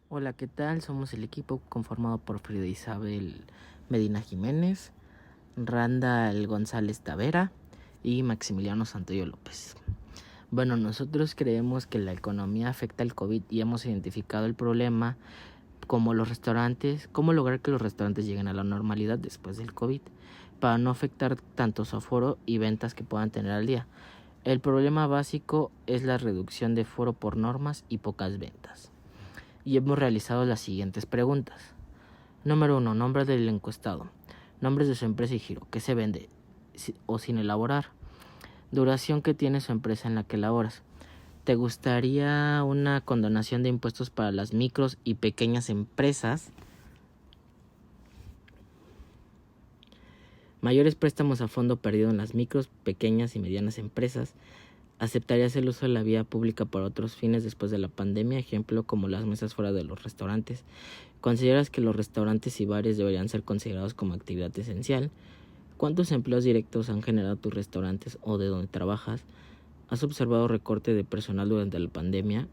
Hola, ¿qué tal? Somos el equipo conformado por Frida Isabel Medina Jiménez, Randall González Tavera y Maximiliano Santoyo López. Bueno, nosotros creemos que la economía afecta al COVID y hemos identificado el problema como cómo lograr que los restaurantes lleguen a la normalidad después del COVID para no afectar tanto su aforo y ventas que puedan tener al día. El problema básico es la reducción de aforo por normas y pocas ventas. Y hemos realizado las siguientes preguntas. Número 1. Nombre del encuestado. Nombres de su empresa y giro. ¿Qué se vende o sin elaborar? Duración que tiene su empresa en la que elaboras. ¿Te gustaría una condonación de impuestos para las micros y pequeñas empresas? Mayores préstamos a fondo perdido en las micros, pequeñas y medianas empresas. ¿Aceptarías el uso de la vía pública para otros fines después de la pandemia? Ejemplo, como las mesas fuera de los restaurantes. ¿Consideras que los restaurantes y bares deberían ser considerados como actividad esencial? ¿Cuántos empleos directos han generado tus restaurantes o de donde trabajas? ¿Has observado recorte de personal durante la pandemia?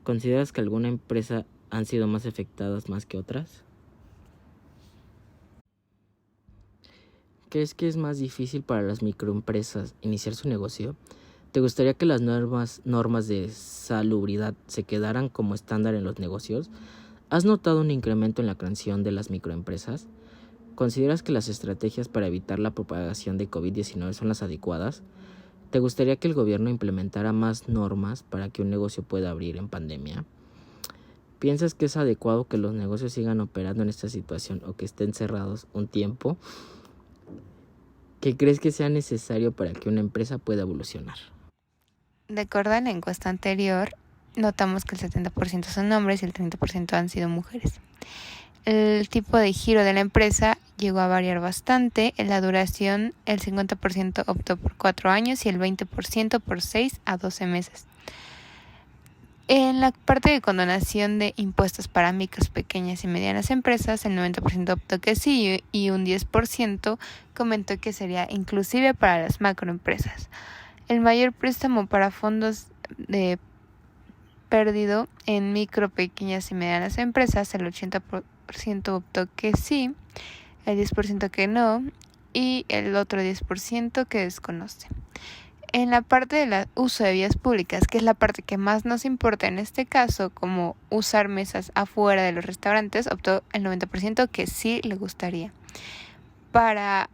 ¿Consideras que alguna empresa han sido más afectadas más que otras? ¿Crees que es más difícil para las microempresas iniciar su negocio? ¿Te gustaría que las normas de salubridad se quedaran como estándar en los negocios? ¿Has notado un incremento en la creación de las microempresas? ¿Consideras que las estrategias para evitar la propagación de COVID-19 son las adecuadas? ¿Te gustaría que el gobierno implementara más normas para que un negocio pueda abrir en pandemia? ¿Piensas que es adecuado que los negocios sigan operando en esta situación o que estén cerrados un tiempo? ¿Qué crees que sea necesario para que una empresa pueda evolucionar? De acuerdo a la encuesta anterior, notamos que el 70% son hombres y el 30% han sido mujeres. El tipo de giro de la empresa llegó a variar bastante. En la duración, el 50% optó por 4 años y el 20% por 6 a 12 meses. En la parte de condonación de impuestos para micros, pequeñas y medianas empresas, el 90% optó que sí y un 10% comentó que sería inclusive para las macroempresas. El mayor préstamo para fondos de perdido en micro, pequeñas y medianas empresas, el 80% optó que sí, el 10% que no y el otro 10% que desconoce. En la parte del uso de vías públicas, que es la parte que más nos importa en este caso, como usar mesas afuera de los restaurantes, optó el 90% que sí le gustaría. Para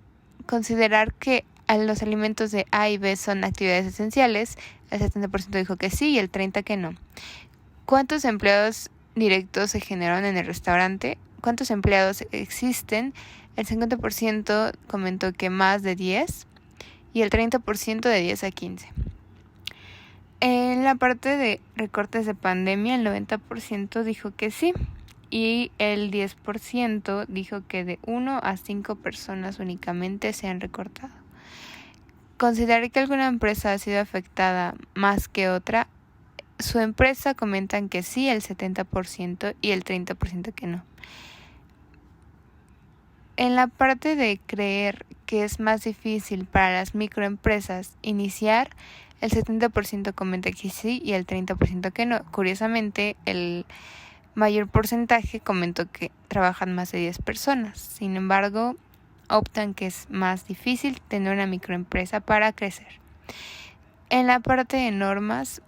considerar que los alimentos de A y B son actividades esenciales, el 70% dijo que sí y el 30% que no. ¿Cuántos empleados directos se generaron en el restaurante? ¿Cuántos empleados existen? El 50% comentó que más de 10 y el 30% de 10 a 15. En la parte de recortes de pandemia, el 90% dijo que sí y el 10% dijo que de 1 a 5 personas únicamente se han recortado. Considerar que alguna empresa ha sido afectada más que otra, su empresa comentan que sí, el 70% y el 30% que no. En la parte de creer que es más difícil para las microempresas iniciar, el 70% comenta que sí y el 30% que no. Curiosamente, el mayor porcentaje comentó que trabajan más de 10 personas. Sin embargo, optan que es más difícil tener una microempresa para crecer. En la parte de normas,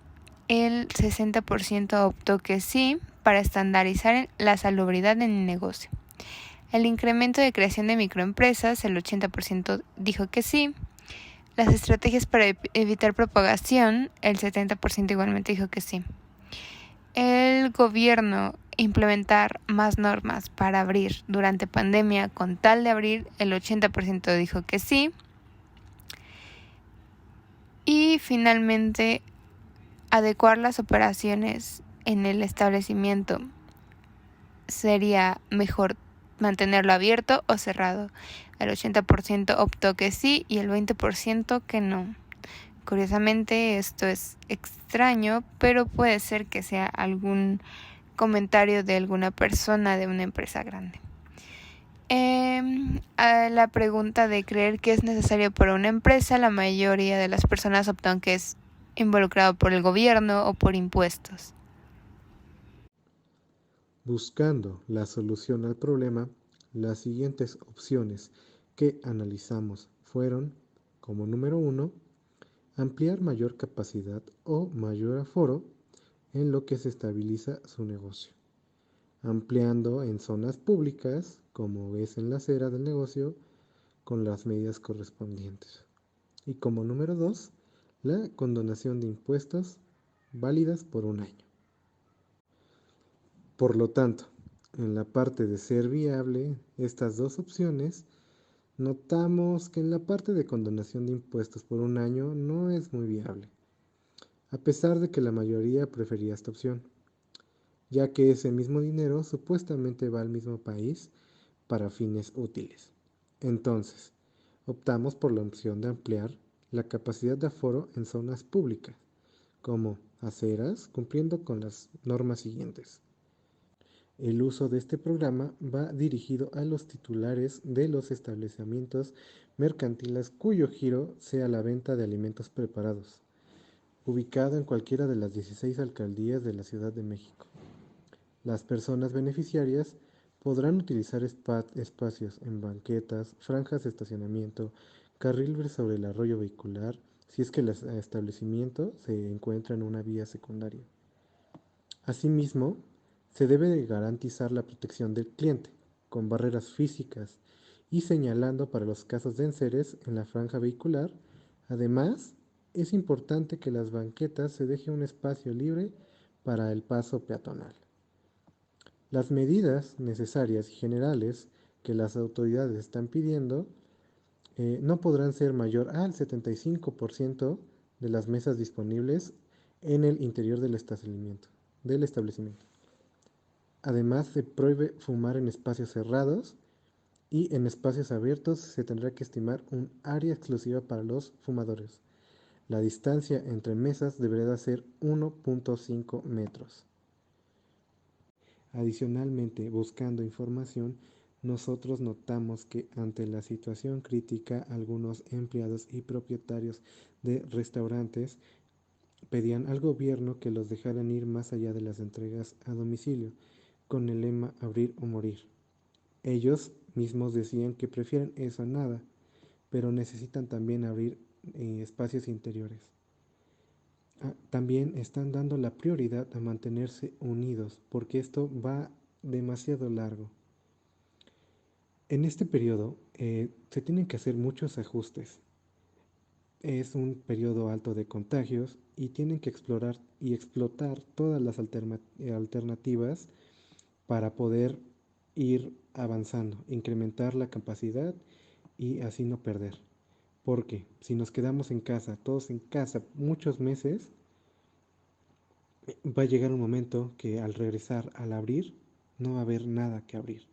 el 60% optó que sí para estandarizar la salubridad en el negocio. El incremento de creación de microempresas, el 80% dijo que sí. Las estrategias para evitar propagación, el 70% igualmente dijo que sí. El gobierno implementar más normas para abrir durante pandemia con tal de abrir, el 80% dijo que sí. Y finalmente, adecuar las operaciones en el establecimiento. ¿Sería mejor mantenerlo abierto o cerrado? El 80% optó que sí y el 20% que no. Curiosamente, esto es extraño, pero puede ser que sea algún comentario de alguna persona de una empresa grande. A la pregunta de creer que es necesario para una empresa, la mayoría de las personas optan que es involucrado por el gobierno o por impuestos. Buscando la solución al problema, las siguientes opciones que analizamos fueron, como número 1, ampliar mayor capacidad o mayor aforo en lo que se estabiliza su negocio, ampliando en zonas públicas, como es en la acera del negocio, con las medidas correspondientes. Y como número 2, la condonación de impuestos válidas por un año. Por lo tanto, en la parte de ser viable estas dos opciones, notamos que en la parte de condonación de impuestos por un año no es muy viable, a pesar de que la mayoría prefería esta opción, ya que ese mismo dinero supuestamente va al mismo país para fines útiles. Entonces, optamos por la opción de ampliar la capacidad de aforo en zonas públicas, como aceras, cumpliendo con las normas siguientes. El uso de este programa va dirigido a los titulares de los establecimientos mercantiles cuyo giro sea la venta de alimentos preparados, ubicado en cualquiera de las 16 alcaldías de la Ciudad de México. Las personas beneficiarias podrán utilizar espacios en banquetas, franjas de estacionamiento, carriles sobre el arroyo vehicular, si es que el establecimiento se encuentra en una vía secundaria. Asimismo, se debe de garantizar la protección del cliente, con barreras físicas y señalando para los casos de enseres en la franja vehicular. Además, es importante que las banquetas se deje un espacio libre para el paso peatonal. Las medidas necesarias y generales que las autoridades están pidiendo no podrán ser mayor al 75% de las mesas disponibles en el interior del establecimiento. Además, se prohíbe fumar en espacios cerrados y en espacios abiertos se tendrá que estimar un área exclusiva para los fumadores. La distancia entre mesas deberá ser 1.5 metros. Adicionalmente, buscando información, nosotros notamos que ante la situación crítica, algunos empleados y propietarios de restaurantes pedían al gobierno que los dejaran ir más allá de las entregas a domicilio, con el lema abrir o morir. Ellos mismos decían que prefieren eso a nada, pero necesitan también abrir espacios interiores. También están dando la prioridad a mantenerse unidos, porque esto va demasiado largo. En este periodo se tienen que hacer muchos ajustes. Es un periodo alto de contagios y tienen que explorar y explotar todas las alternativas para poder ir avanzando, incrementar la capacidad y así no perder. Porque si nos quedamos en casa, todos en casa, muchos meses, va a llegar un momento que al regresar, al abrir, no va a haber nada que abrir.